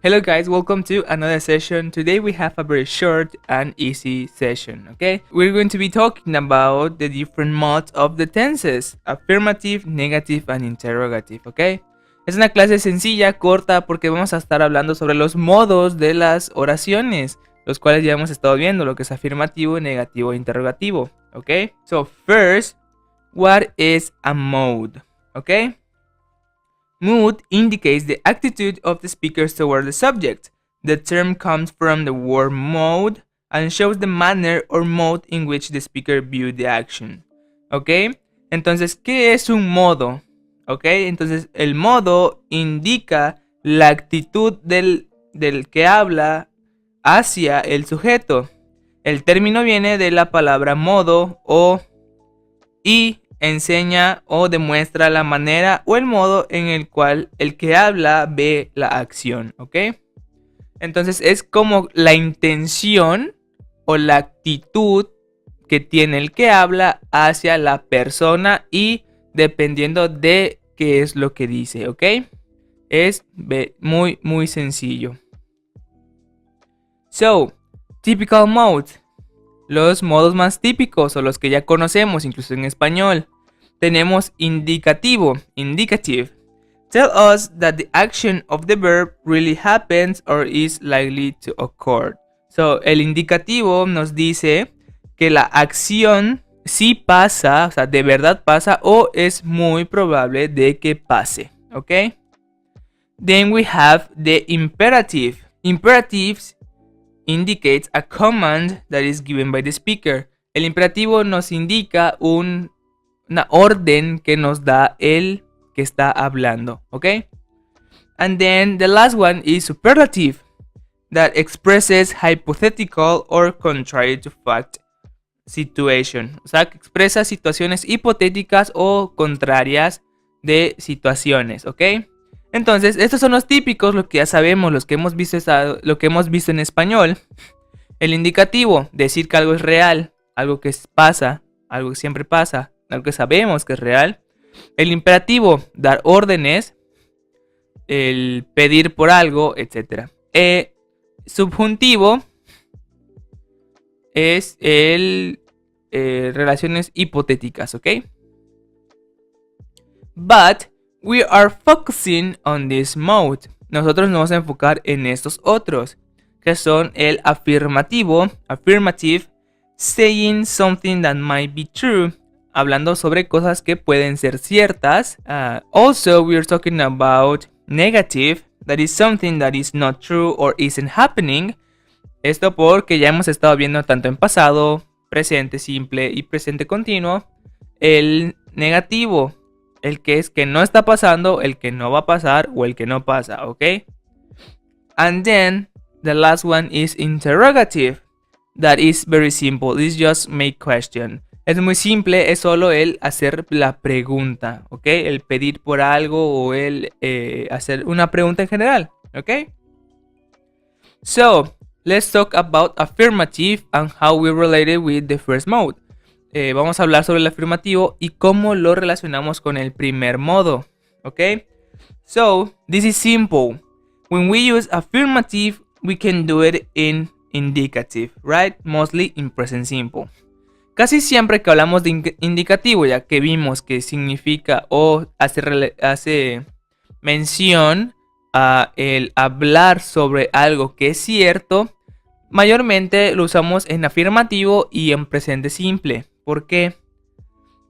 Hello guys, welcome to another session. Today we have a very short and easy session, okay? We're going to be talking about the different modes of the tenses, affirmative, negative and interrogative, okay? Es una clase sencilla, corta, porque vamos a estar hablando sobre los modos de las oraciones, los cuales ya hemos estado viendo, lo que es afirmativo, negativo e interrogativo, okay? So first, what is a mode, okay? Mood indicates the attitude of the speakers toward the subject. The term comes from the word mode and shows the manner or mode in which the speaker viewed the action. ¿Ok? Entonces, ¿qué es un modo? ¿Ok? Entonces, el modo indica la actitud del que habla hacia el sujeto. El término viene de la palabra modo y enseña o demuestra la manera o el modo en el cual el que habla ve la acción, ¿ok? Entonces es como la intención o la actitud que tiene el que habla hacia la persona y dependiendo de qué es lo que dice, ¿ok? Es muy sencillo. So, typical mode. Los modos más típicos o los que ya conocemos, incluso en español. Tenemos indicativo, indicative. Tell us that the action of the verb really happens or is likely to occur. So, el indicativo nos dice que la acción sí pasa, o sea, de verdad pasa o es muy probable de que pase, ¿ok? Then we have the imperative. Imperatives indicates a command that is given by the speaker. El imperativo nos indica una orden que nos da el que está hablando, ¿ok? And then the last one is superlative, that expresses hypothetical or contrary to fact situation. O sea, que expresa situaciones hipotéticas o contrarias de situaciones, ¿ok? Entonces, estos son los típicos, lo que ya sabemos, lo que hemos visto en español. El indicativo, decir que algo es real, algo que pasa, algo que siempre pasa, algo que sabemos que es real. El imperativo, dar órdenes, el pedir por algo, etc. Subjuntivo es el relaciones hipotéticas, ¿ok? But we are focusing on this mode. Nosotros nos vamos a enfocar en estos otros, que son el afirmativo, affirmative, saying something that might be true, hablando sobre cosas que pueden ser ciertas. Also, we are talking about negative, that is something that is not true or isn't happening. Esto porque ya hemos estado viendo tanto en pasado, presente simple y presente continuo, el negativo. El que es que no está pasando, el que no va a pasar o el que no pasa, ¿ok? And then the last one is interrogative. That is very simple. It's just make question. Es muy simple, es solo el hacer la pregunta, ¿ok? El pedir por algo o el hacer una pregunta en general, ¿ok? So, let's talk about affirmative and how we relate it with the first mode. Vamos a hablar sobre el afirmativo y cómo lo relacionamos con el primer modo, ¿ok? So, this is simple. When we use affirmative, we can do it in indicative, right? Mostly in present simple. Casi siempre que hablamos de indicativo, ya que vimos que significa o hace mención a el hablar sobre algo que es cierto, mayormente lo usamos en afirmativo y en presente simple. ¿Por qué?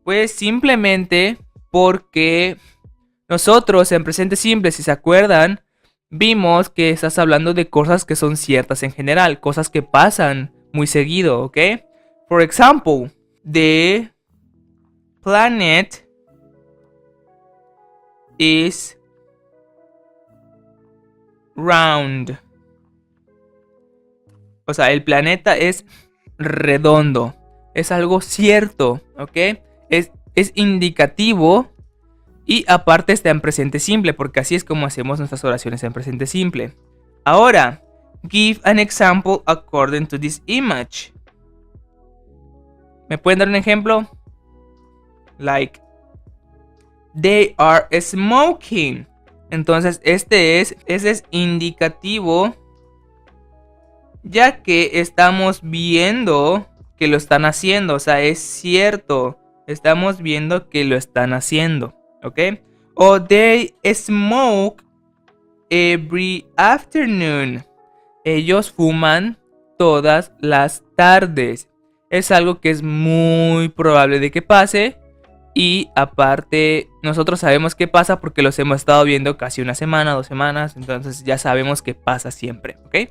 Pues simplemente porque nosotros en presente simple, si se acuerdan, vimos que estás hablando de cosas que son ciertas en general, cosas que pasan muy seguido, ¿ok? For example, the planet is round. O sea, el planeta es redondo. Es algo cierto, ¿ok? Es indicativo y aparte está en presente simple, porque así es como hacemos nuestras oraciones en presente simple. Ahora, give an example according to this image. ¿Me pueden dar un ejemplo? Like, they are smoking. Entonces ese es indicativo, ya que estamos viendo que lo están haciendo. O sea, es cierto, estamos viendo que lo están haciendo, ¿ok? O they smoke every afternoon. Ellos fuman todas las tardes. Es algo que es muy probable de que pase. Y aparte, nosotros sabemos qué pasa porque los hemos estado viendo casi una semana, 2 semanas. Entonces ya sabemos qué pasa siempre, ¿ok?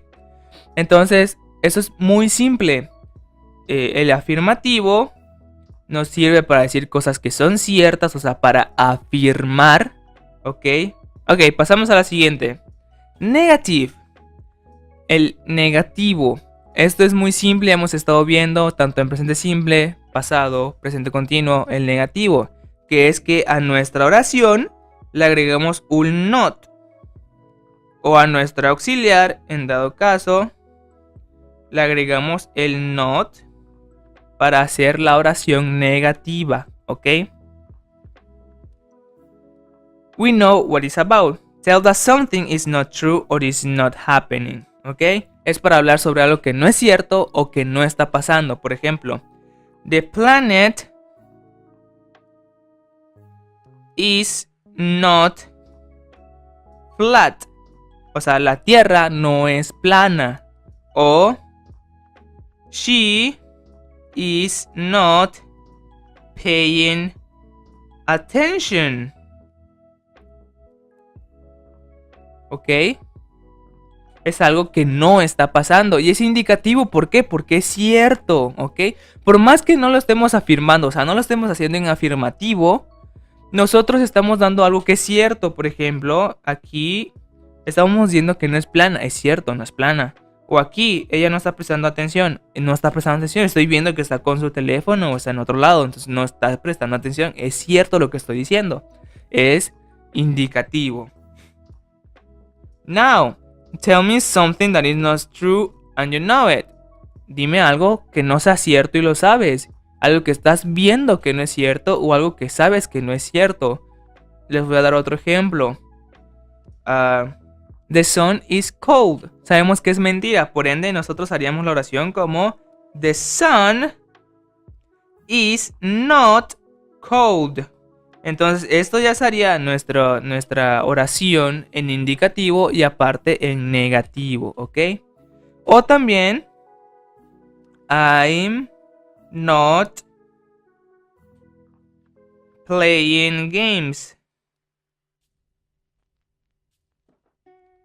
Entonces, eso es muy simple. El afirmativo nos sirve para decir cosas que son ciertas, o sea, para afirmar, ¿ok? Ok, pasamos a la siguiente. Negative. El negativo. Esto es muy simple, hemos estado viendo tanto en presente simple, pasado, presente continuo, el negativo, que es que a nuestra oración le agregamos un not, o a nuestra auxiliar, en dado caso, le agregamos el not para hacer la oración negativa, ¿ok? We know what it's about. Tell that something is not true or is not happening, ¿ok? Es para hablar sobre algo que no es cierto o que no está pasando. Por ejemplo, the planet is not flat. O sea, la Tierra no es plana. O she is not paying attention. ¿Ok? Es algo que no está pasando. Y es indicativo, ¿por qué? Porque es cierto, ¿ok? Por más que no lo estemos afirmando, o sea, no lo estemos haciendo en afirmativo, nosotros estamos dando algo que es cierto. Por ejemplo, aquí estamos diciendo que no es plana. Es cierto, no es plana. O aquí, ella no está prestando atención. No está prestando atención. Estoy viendo que está con su teléfono o está en otro lado. Entonces no está prestando atención. Es cierto lo que estoy diciendo. Es indicativo. Now, tell me something that is not true and you know it. Dime algo que no sea cierto y lo sabes. Algo que estás viendo que no es cierto o algo que sabes que no es cierto. Les voy a dar otro ejemplo. The sun is cold. Sabemos que es mentira. Por ende, nosotros haríamos la oración como the sun is not cold. Entonces, esto ya sería nuestra oración en indicativo y aparte en negativo, ¿ok? O también, I'm not playing games.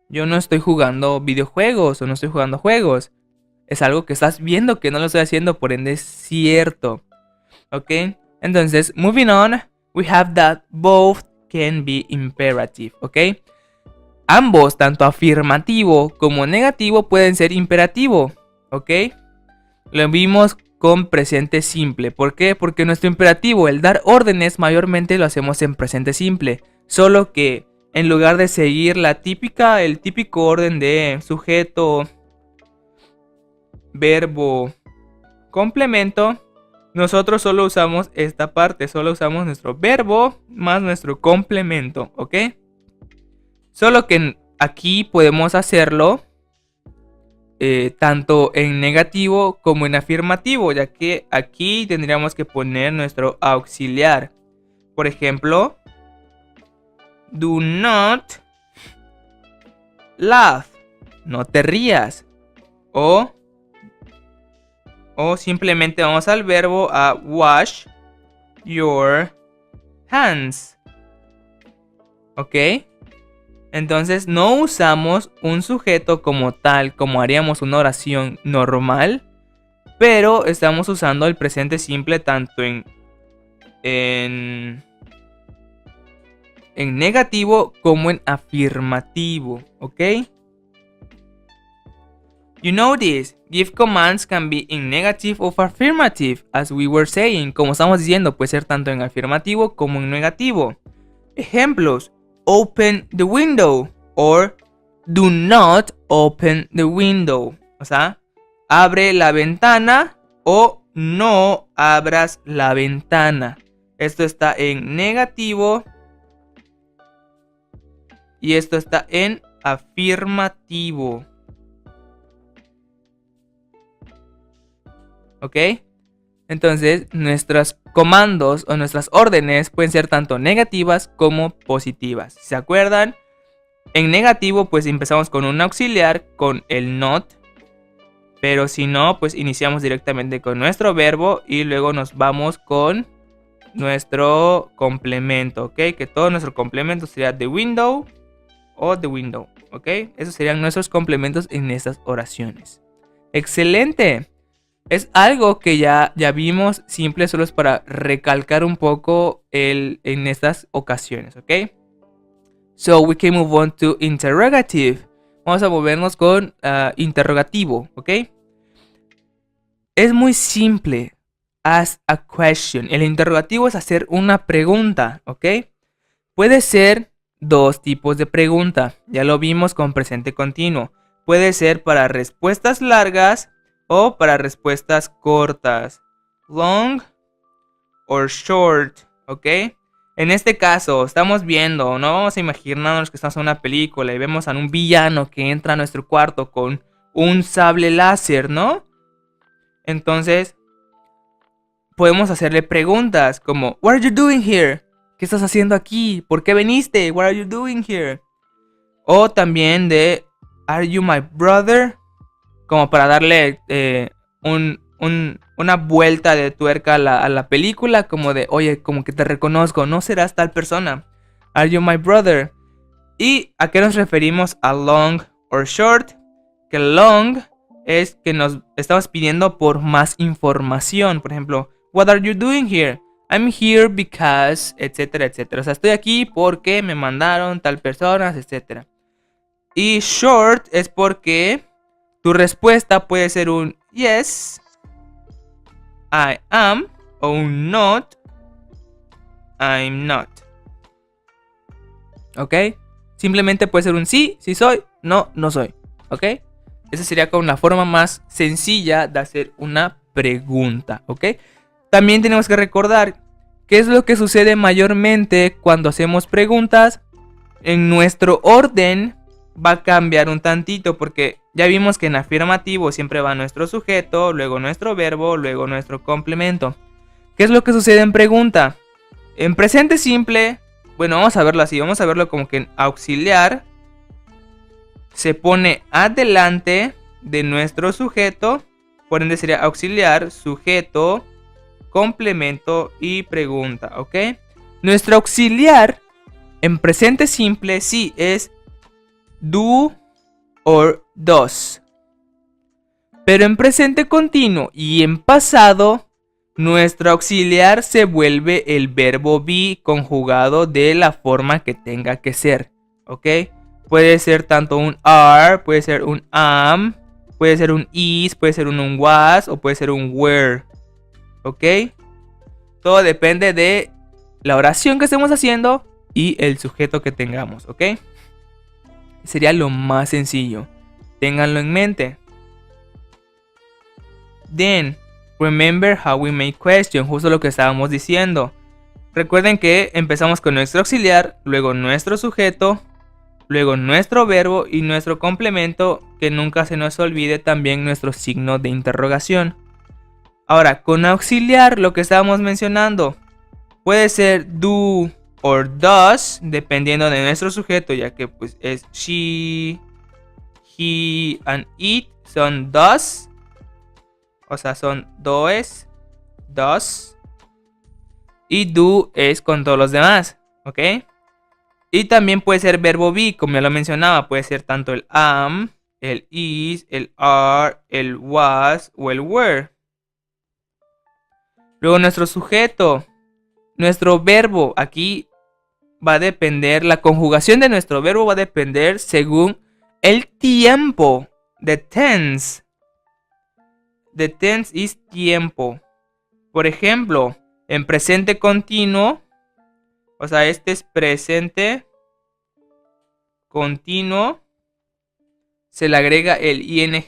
Yo no estoy jugando videojuegos o no estoy jugando juegos. Es algo que estás viendo que no lo estoy haciendo, por ende es cierto. ¿Ok? Entonces, moving on, we have that both can be imperative. ¿Ok? Ambos, tanto afirmativo como negativo, pueden ser imperativo. ¿Ok? Lo vimos con presente simple. ¿Por qué? Porque nuestro imperativo, el dar órdenes, mayormente lo hacemos en presente simple. Solo que en lugar de seguir el típico orden de sujeto, verbo, complemento, nosotros solo usamos esta parte. Solo usamos nuestro verbo más nuestro complemento, ¿ok? Solo que aquí podemos hacerlo tanto en negativo como en afirmativo, ya que aquí tendríamos que poner nuestro auxiliar. Por ejemplo, do not laugh. No te rías. O simplemente vamos al verbo a wash your hands. ¿Ok? Entonces no usamos un sujeto como tal, como haríamos una oración normal, pero estamos usando el presente simple tanto en negativo como en afirmativo, ¿ok? You know this, give commands can be in negative or affirmative, as we were saying. Como estamos diciendo, puede ser tanto en afirmativo como en negativo. Ejemplos: open the window or do not open the window. O sea, abre la ventana o no abras la ventana. Esto está en negativo y esto está en afirmativo. ¿Ok? Entonces, nuestros comandos o nuestras órdenes pueden ser tanto negativas como positivas. ¿Se acuerdan? En negativo, pues empezamos con un auxiliar, con el not. Pero si no, pues iniciamos directamente con nuestro verbo y luego nos vamos con nuestro complemento, ¿ok? Que todo nuestro complemento sería the window o the window, ¿ok? Esos serían nuestros complementos en estas oraciones. ¡Excelente! Es algo que ya vimos, simple, solo es para recalcar un poco en estas ocasiones, ¿ok? So we can move on to interrogative. Vamos a movernos con interrogativo, ¿ok? Es muy simple. Ask a question. El interrogativo es hacer una pregunta, ¿ok? Puede ser dos tipos de pregunta. Ya lo vimos con presente continuo. Puede ser para respuestas largas o para respuestas cortas. Long or short, ¿ok? En este caso, estamos viendo, no vamos a imaginarnos que estamos en una película y vemos a un villano que entra a nuestro cuarto con un sable láser, ¿no? Entonces, podemos hacerle preguntas como, what are you doing here? ¿Qué estás haciendo aquí? ¿Por qué viniste? What are you doing here? O también de, are you my brother? Como para darle una vuelta de tuerca a la película, como de, oye, como que te reconozco, no serás tal persona. Are you my brother? ¿Y a qué nos referimos a long or short? Que long es que nos estamos pidiendo por más información. Por ejemplo, what are you doing here? I'm here because, etcétera, etcétera. O sea, estoy aquí porque me mandaron tal personas, etcétera. Y short es porque tu respuesta puede ser un yes, I am, o un not, I'm not. ¿Ok? Simplemente puede ser un sí, sí soy, no, no soy. ¿Ok? Esa sería como la forma más sencilla de hacer una pregunta. ¿Ok? También tenemos que recordar qué es lo que sucede mayormente cuando hacemos preguntas. En nuestro orden va a cambiar un tantito porque ya vimos que en afirmativo siempre va nuestro sujeto, luego nuestro verbo, luego nuestro complemento. ¿Qué es lo que sucede en pregunta? En presente simple, bueno, vamos a verlo así, vamos a verlo como que en auxiliar se pone adelante de nuestro sujeto, por ende sería auxiliar, sujeto, complemento y pregunta, ¿ok? Nuestro auxiliar en presente simple sí es do or does. Pero en presente continuo y en pasado, nuestro auxiliar se vuelve el verbo be conjugado de la forma que tenga que ser. ¿Ok? Puede ser tanto un are, puede ser un am, puede ser un is, puede ser un was o puede ser un were. ¿Ok? Todo depende de la oración que estemos haciendo y el sujeto que tengamos. ¿Ok? Sería lo más sencillo. Ténganlo en mente. Then, remember how we make question, justo lo que estábamos diciendo. Recuerden que empezamos con nuestro auxiliar, luego nuestro sujeto, luego nuestro verbo y nuestro complemento, que nunca se nos olvide también nuestro signo de interrogación. Ahora, con auxiliar, lo que estábamos mencionando, puede ser do or does, dependiendo de nuestro sujeto, ya que pues es she, he and it son does. O sea, son does, does. Y do es con todos los demás, ¿ok? Y también puede ser verbo be, como ya lo mencionaba. Puede ser tanto el am, el is, el are, el was o el were. Luego nuestro sujeto, nuestro verbo. Aquí va a depender, la conjugación de nuestro verbo va a depender según el tiempo. The tense. The tense is tiempo. Por ejemplo, en presente continuo, o sea, este es presente continuo, se le agrega el ing.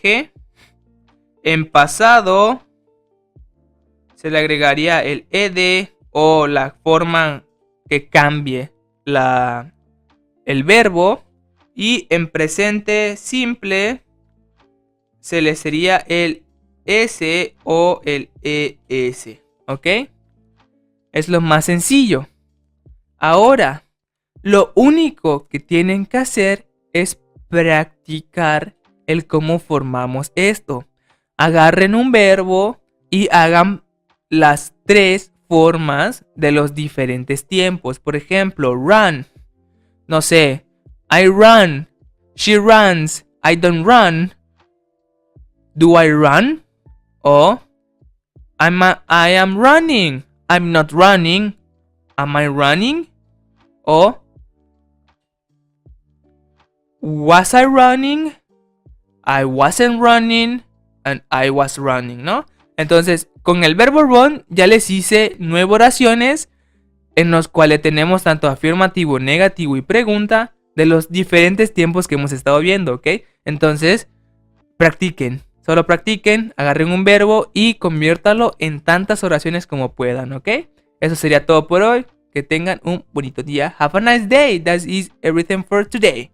En pasado, se le agregaría el ed o la forma que cambie el verbo. Y en presente simple se le sería el S o el ES. ¿Ok? Es lo más sencillo. Ahora, lo único que tienen que hacer es practicar el cómo formamos esto. Agarren un verbo y hagan las 3 formas de los diferentes tiempos. Por ejemplo, run. No sé, I run. She runs. I don't run. Do I run? O I am running. I'm not running. Am I running? O was I running? I wasn't running. And I was running, ¿no? Entonces, con el verbo run ya les hice 9 oraciones en los cuales tenemos tanto afirmativo, negativo y pregunta de los diferentes tiempos que hemos estado viendo, ¿ok? Entonces, practiquen. Solo practiquen, agarren un verbo y conviértalo en tantas oraciones como puedan, ¿ok? Eso sería todo por hoy. Que tengan un bonito día. Have a nice day. That is everything for today.